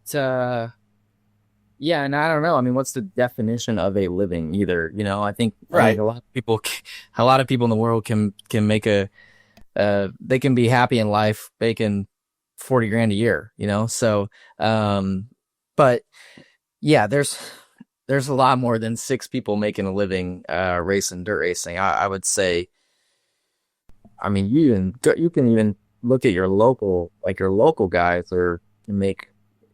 yeah, and I don't know. I mean, what's the definition of a living either? I think a lot of people in the world can make they can be happy in life making $40,000 a year, So, but yeah, there's a lot more than 6 people making a living, racing dirt racing. I would say, I mean, you can even look at your local guys or make,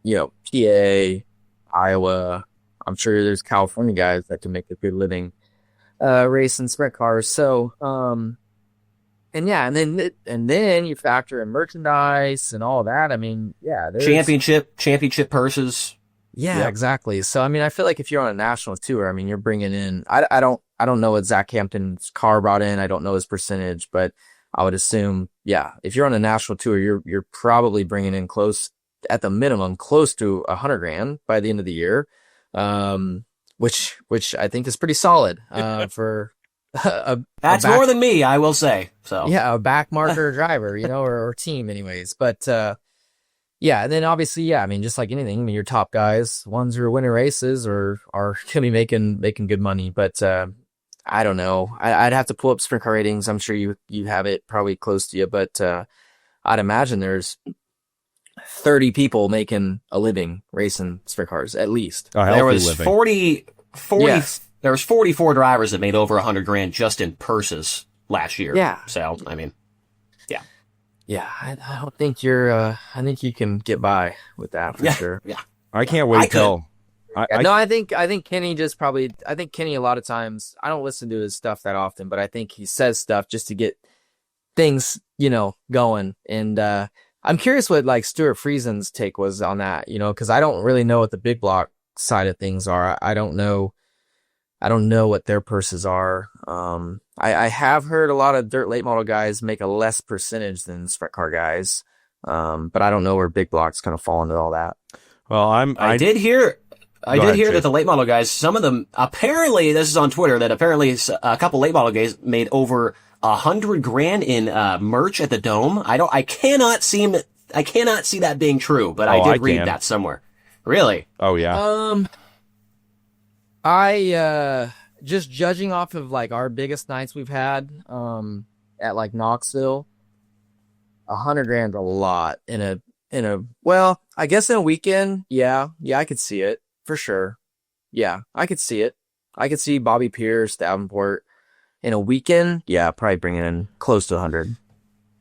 PA, Iowa. I'm sure there's California guys that can make a good living racing sprint cars. So, and then you factor in merchandise and all that. I mean, yeah, championship purses. Yeah, yep. Exactly. So, I mean, I feel like if you're on a national tour, I mean, you're bringing in. I don't know what Zach Hampton's car brought in. I don't know his percentage, but I would assume, yeah, if you're on a national tour, you're probably bringing in at the minimum, close to $100,000 by the end of the year, which I think is pretty solid for that's more than me, I will say. So yeah, a back marker driver, or team, anyways. But yeah, and then obviously, yeah, I mean, just like anything, I mean, your top guys, ones who are winning races, are gonna be making good money. But I don't know. I'd have to pull up Sprint Car Ratings. I'm sure you have it probably close to you, but I'd imagine there's 30 people making a living racing sprint cars, at least. There was living. 40 yes. There was 44 drivers that made over $100,000 just in purses last year. Yeah. So, I mean, yeah. Yeah, I don't think I think you can get by with that for sure. Yeah. I can't wait till. I think Kenny I think Kenny a lot of times, I don't listen to his stuff that often, but I think he says stuff just to get things, going. And, I'm curious what like Stuart Friesen's take was on that, because I don't really know what the big block side of things are. I don't know what their purses are. I have heard a lot of dirt late model guys make a less percentage than sprint car guys. But I don't know where big blocks kind of fall into all that. Well, I did hear that the late model guys, some of them, apparently, this is on Twitter, that apparently a couple late model guys made over $100,000 in merch at the Dome. I cannot see that being true, but I did read that somewhere. Really? Oh yeah. I just judging off of like our biggest nights we've had at like Knoxville, $100,000 a lot in a well, I guess in a weekend, yeah, I could see it for sure. Yeah, I could see it. I could see Bobby Pierce, Davenport. In a weekend, yeah, probably bringing in close to 100.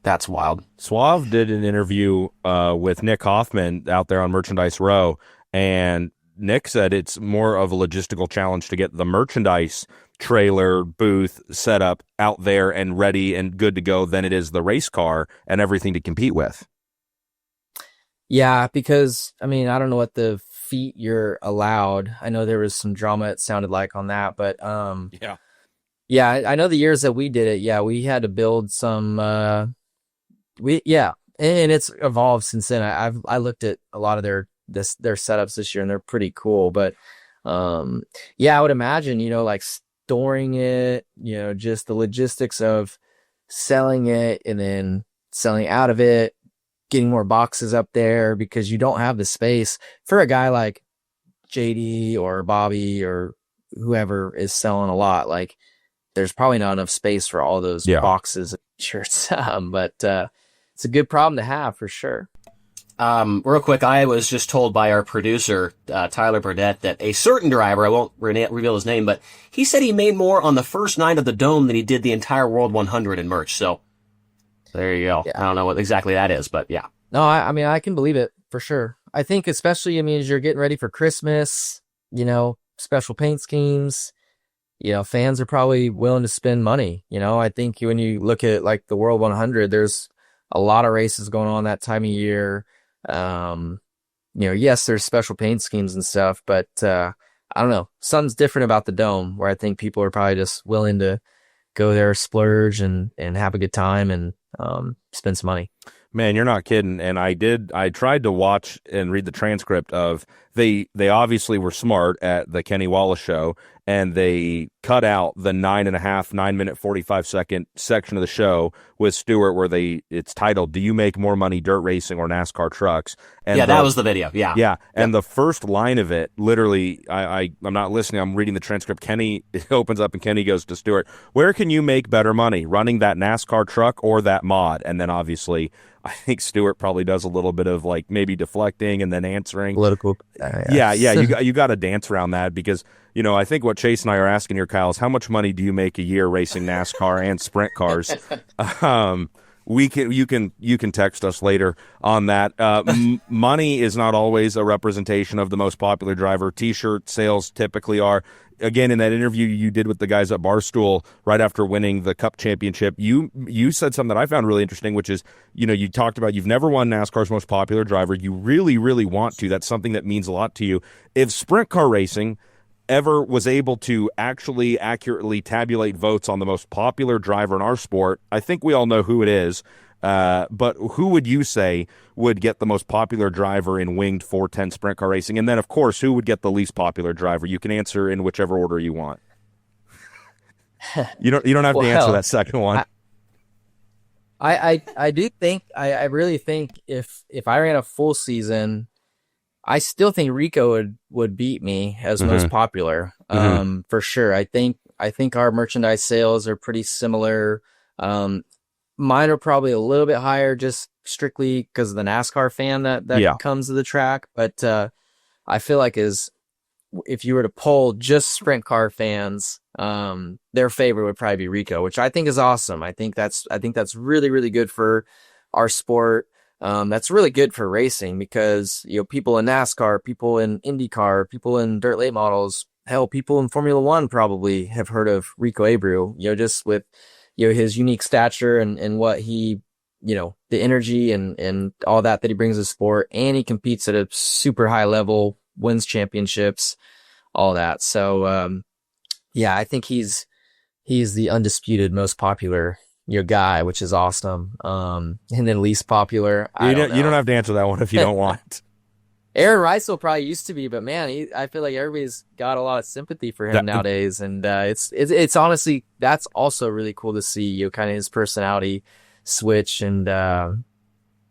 That's wild. Suave did an interview with Nick Hoffman out there on Merchandise Row, and Nick said it's more of a logistical challenge to get the merchandise trailer booth set up out there and ready and good to go than it is the race car and everything to compete with. Yeah, because, I mean, I don't know what the feet you're allowed. I know there was some drama, it sounded like, on that, but yeah, I know the years that we did it. Yeah, we had to build some. And it's evolved since then. I looked at a lot of their their setups this year, and they're pretty cool. But yeah, I would imagine, like storing it, just the logistics of selling it and then selling out of it, getting more boxes up there, because you don't have the space for a guy like JD or Bobby or whoever is selling a lot. Like, there's probably not enough space for all those boxes and shirts. But it's a good problem to have for sure. Real quick, I was just told by our producer, Tyler Burdett, that a certain driver, I won't reveal his name, but he said he made more on the first night of the Dome than he did the entire World 100 in merch. So there you go. Yeah. I don't know what exactly that is, but yeah. No, I mean, I can believe it for sure. I think especially, as you're getting ready for Christmas, special paint schemes, fans are probably willing to spend money. I think when you look at like the World 100, there's a lot of races going on that time of year. Yes, there's special paint schemes and stuff, but I don't know. Something's different about the Dome, where I think people are probably just willing to go there, splurge and have a good time and spend some money. Man, you're not kidding. And I tried to watch and read the transcript of they obviously were smart at the Kenny Wallace show, and they cut out the 9.5 45-second section of the show with Stewart where it's titled, "Do you make more money dirt racing or NASCAR trucks?" And that was the video. Yeah. Yeah. And the first line of it, literally, I'm not listening, I'm reading the transcript. Kenny opens up and Kenny goes to Stewart, "Where can you make better money, running that NASCAR truck or that mod?" And then obviously I think Stewart probably does a little bit of like maybe deflecting and then answering. Political. Yeah. You got to dance around that, because I think what Chase and I are asking here, Kyle, is how much money do you make a year racing NASCAR and sprint cars? You can text us later on that. Money is not always a representation of the most popular driver. T-shirt sales typically are. Again, in that interview you did with the guys at Barstool right after winning the Cup Championship, you said something that I found really interesting, which is, you talked about you've never won NASCAR's most popular driver. You really, really want to. That's something that means a lot to you. If sprint car racing ever was able to actually accurately tabulate votes on the most popular driver in our sport, I think we all know who it is. But who would you say would get the most popular driver in winged 410 sprint car racing? And then, of course, who would get the least popular driver? You can answer in whichever order you want. You don't have to answer that second one. I do think I really think if I ran a full season, I still think Rico would beat me as most popular. For sure. I think our merchandise sales are pretty similar. Mine are probably a little bit higher, just strictly because of the NASCAR fan that comes to the track. But I feel like if you were to poll just sprint car fans, their favorite would probably be Rico, which I think is awesome. I think that's really, really good for our sport. That's really good for racing, because people in NASCAR, people in IndyCar, people in dirt late models, hell, people in Formula One probably have heard of Rico Abreu. Just with his unique stature and what he, the energy and all that he brings to the sport, and he competes at a super high level, wins championships, all that. So, I think he's the undisputed most popular, guy, which is awesome. And then least popular, you don't have to answer that one if you don't want. Aaron Reisel probably used to be, but man, I feel like everybody's got a lot of sympathy for him nowadays, and it's honestly, that's also really cool to see. Kind of his personality switch, and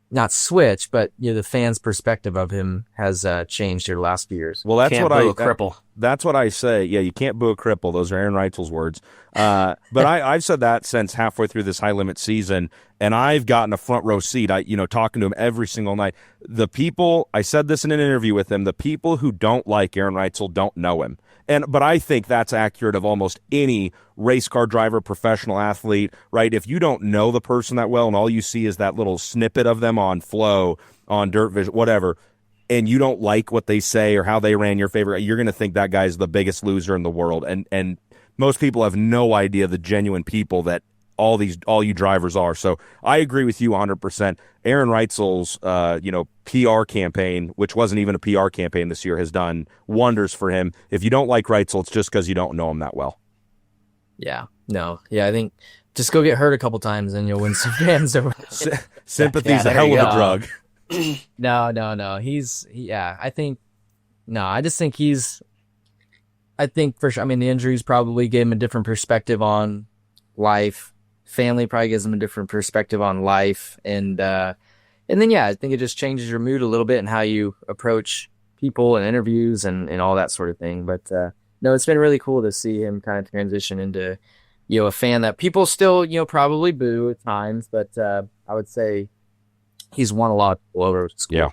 not switch, but the fans' perspective of him has changed here the last few years. Well, cripple. That's what I say. Yeah, you can't boo a cripple. Those are Aaron Reitzel's words. But I've said that since halfway through this high limit season, and I've gotten a front row seat. Talking to him every single night. The people, I said this in an interview with him, the people who don't like Aaron Reitzel don't know him. But I think that's accurate of almost any race car driver, professional athlete, right? If you don't know the person that well and all you see is that little snippet of them on Flow, on Dirt Vision, whatever, and you don't like what they say or how they ran your favorite, you're going to think that guy's the biggest loser in the world. And most people have no idea the genuine people that all you drivers are. So I agree with you 100%. Aaron Reitzel's, PR campaign, which wasn't even a PR campaign this year, has done wonders for him. If you don't like Reitzel, it's just because you don't know him that well. Yeah. No. Yeah. I think just go get hurt a couple times and you'll win some fans over. Sympathy's a hell of a drug. No. Yeah, I think, no, I just think I think for sure, I mean, the injuries probably gave him a different perspective on life. Family probably gives him a different perspective on life. And then, yeah, I think it just changes your mood a little bit and how you approach people and interviews and all that sort of thing. But no, it's been really cool to see him kind of transition into, a fan that people still, probably boo at times. But I would say he's won a lot of people over. Yeah.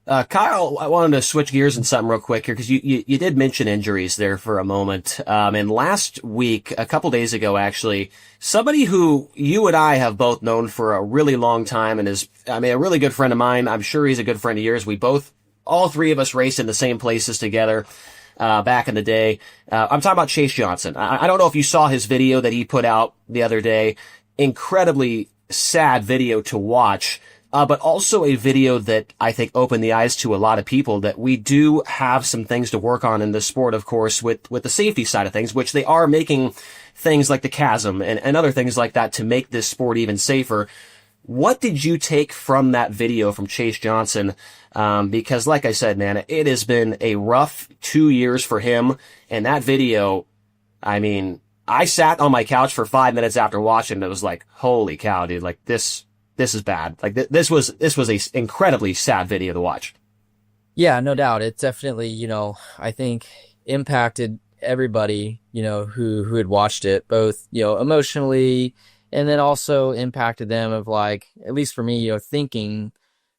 Kyle, I wanted to switch gears and something real quick here because you did mention injuries there for a moment. And last week, a couple days ago, actually, somebody who you and I have both known for a really long time and is, I mean, a really good friend of mine. I'm sure he's a good friend of yours. All three of us raced in the same places together, back in the day. I'm talking about Chase Johnson. I don't know if you saw his video that he put out the other day. Incredibly sad video to watch. But also a video that I think opened the eyes to a lot of people that we do have some things to work on in the sport, of course, with the safety side of things, which they are making things like the chasm and other things like that to make this sport even safer. What did you take from that video from Chase Johnson? Because like I said, man, it has been a rough 2 years for him. And that video, I mean, I sat on my couch for 5 minutes after watching it. It was like, holy cow, dude, like this is bad. Like this was a incredibly sad video to watch. Yeah, no doubt. It definitely, I think impacted everybody, who had watched it, both, emotionally, and then also impacted them of like, at least for me, thinking,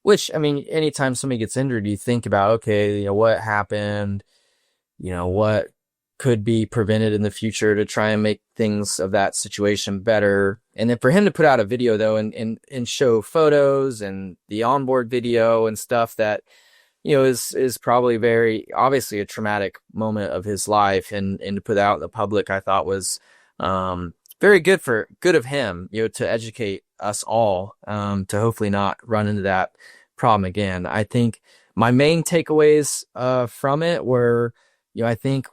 which, I mean, anytime somebody gets injured, you think about, okay, what happened, what could be prevented in the future to try and make things of that situation better. And then for him to put out a video though, and show photos and the onboard video and stuff that, is probably very obviously a traumatic moment of his life, and to put out in the public, I thought was, very good of him, to educate us all, to hopefully not run into that problem again. I think my main takeaways, from it were, I think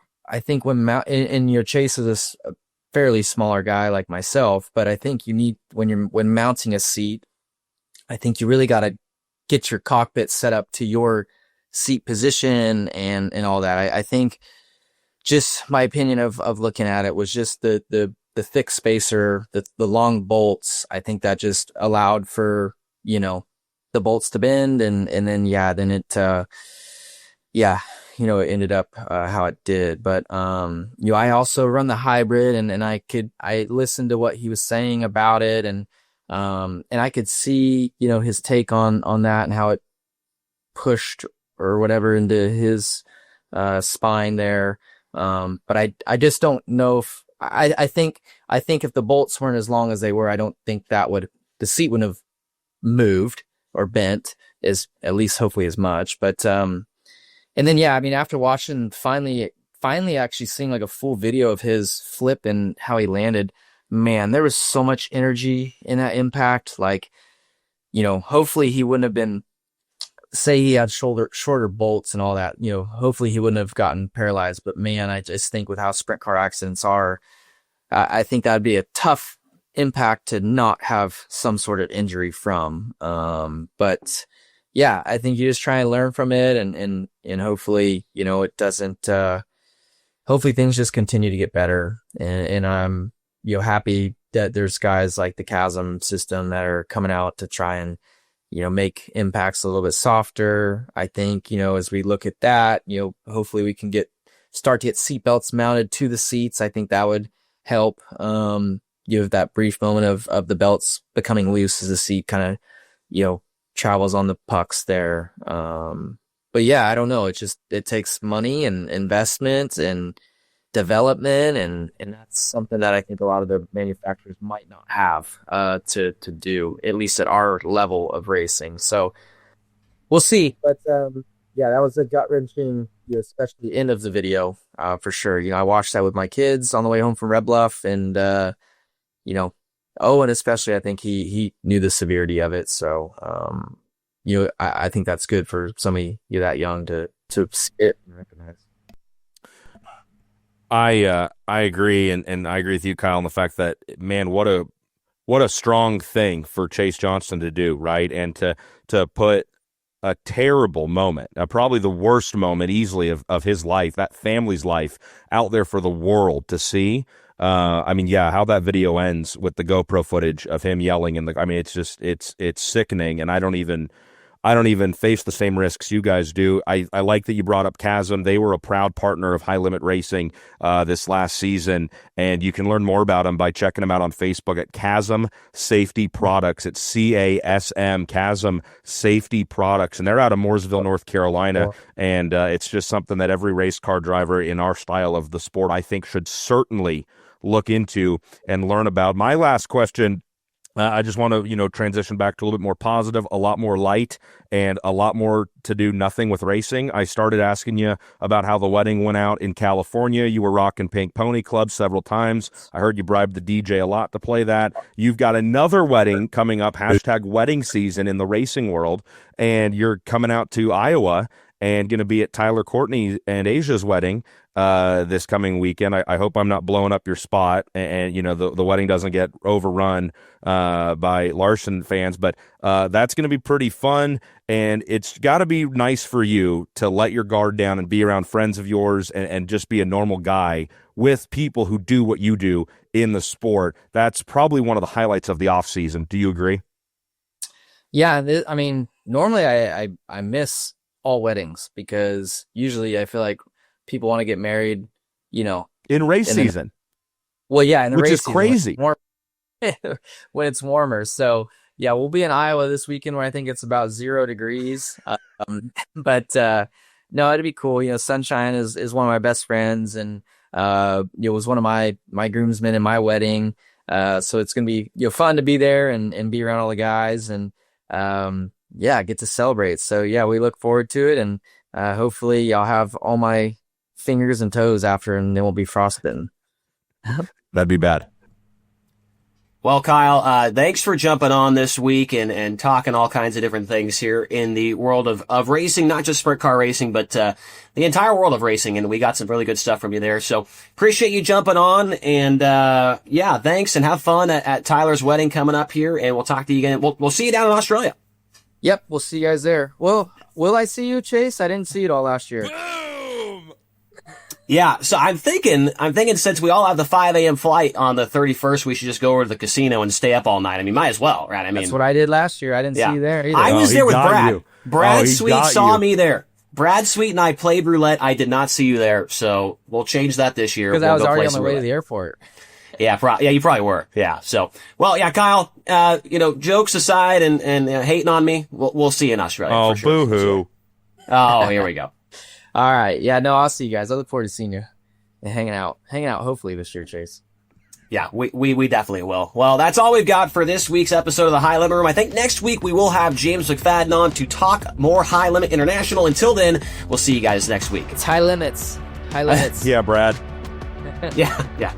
when Chase is a fairly smaller guy like myself, but I think you need, when mounting a seat, I think you really got to get your cockpit set up to your seat position and all that. I think just my opinion of looking at it was just the thick spacer, the long bolts. I think that just allowed for, the bolts to bend and then, then it, it ended up how it did. But I also run the hybrid, and I listened to what he was saying about it, and I could see his take on that and how it pushed or whatever into his spine there. But I just don't know if I think if the bolts weren't as long as they were, I don't think the seat wouldn't have moved or bent as, at least hopefully as much. But and then, I mean, after watching, finally actually seeing like a full video of his flip and how he landed, man, there was so much energy in that impact. Like, hopefully he wouldn't have been, say he had shorter bolts and all that, hopefully he wouldn't have gotten paralyzed. But man, I just think with how sprint car accidents are, I think that'd be a tough impact to not have some sort of injury from. But yeah, I think you just try and learn from it, and hopefully, it doesn't, hopefully things just continue to get better. And I'm, happy that there's guys like the Chasm system that are coming out to try and, make impacts a little bit softer. I think, as we look at that, hopefully we can start to get seatbelts mounted to the seats. I think that would help, that brief moment of the belts becoming loose as the seat kind of, travels on the pucks there. But yeah, I don't know. It takes money and investment and development, and that's something that I think a lot of the manufacturers might not have to do, at least at our level of racing. So we'll see. But that was a gut wrenching, especially the end of the video, for sure. I watched that with my kids on the way home from Red Bluff, and and especially I think he knew the severity of it. So I think that's good for somebody that young to see it and recognize. I agree, and I agree with you, Kyle, on the fact that, man, what a what a strong thing for Chase Johnston to do, right? And to put a terrible moment, probably the worst moment easily of his life, that family's life, out there for the world to see. I mean, yeah, how that video ends with the GoPro footage of him yelling I mean, it's just, it's sickening. And I don't even face the same risks you guys do. I like that you brought up Chasm. They were a proud partner of High Limit Racing this last season, and you can learn more about them by checking them out on Facebook at Chasm Safety Products. It's CASM, Chasm Safety Products, and they're out of Mooresville, North Carolina, and it's just something that every race car driver in our style of the sport, I think, should certainly look into and learn about. My last question, I just want to, transition back to a little bit more positive, a lot more light, and a lot more to do nothing with racing. I started asking you about how the wedding went out in California. You were rocking Pink Pony Club several times. I heard you bribed the DJ a lot to play that. You've got another wedding coming up, #wedding season in the racing world, and you're coming out to Iowa and going to be at Tyler Courtney and Asia's wedding this coming weekend. I hope I'm not blowing up your spot and the wedding doesn't get overrun by Larson fans, but that's going to be pretty fun, and it's got to be nice for you to let your guard down and be around friends of yours and just be a normal guy with people who do what you do in the sport. That's probably one of the highlights of the off season. Do you agree? Yeah, I mean, normally I miss all weddings because usually I feel like people want to get married, in race season. Well, yeah, in the which race is crazy when it's warmer. So yeah, we'll be in Iowa this weekend where I think it's about 0 degrees. But no, it'd be cool. Sunshine is one of my best friends, and it was one of my groomsmen in my wedding. So it's gonna be fun to be there and be around all the guys and get to celebrate. So yeah, we look forward to it, and hopefully I'll have all my fingers and toes after, and they won't be frostbitten. That'd be bad. Well, Kyle, thanks for jumping on this week and talking all kinds of different things here in the world of racing, not just sprint car racing, but the entire world of racing. And we got some really good stuff from you there. So appreciate you jumping on. And thanks, and have fun at Tyler's wedding coming up here. And we'll talk to you again. We'll see you down in Australia. Yep, we'll see you guys there. Well, will I see you, Chase? I didn't see it all last year. Yeah, so I'm thinking since we all have the 5 a.m. flight on the 31st, we should just go over to the casino and stay up all night. I mean, might as well, right? I mean, that's what I did last year. I didn't see you there either. I was there with Brad. You. Brad Sweet saw me there. Brad Sweet and I played roulette. I did not see you there, so we'll change that this year. Because I was already on the way to the airport. Yeah, you probably were. Yeah. So, well, yeah, Kyle, jokes aside and hating on me, we'll see you in Australia. Oh, for sure. boo-hoo. Oh, here we go. All right. Yeah, no, I'll see you guys. I look forward to seeing you and hanging out hopefully this year, Chase. Yeah, we definitely will. Well, that's all we've got for this week's episode of the High Limit Room. I think next week we will have James McFadden on to talk more High Limit International. Until then, we'll see you guys next week. It's High Limits. High Limits. Yeah, Brad. Yeah.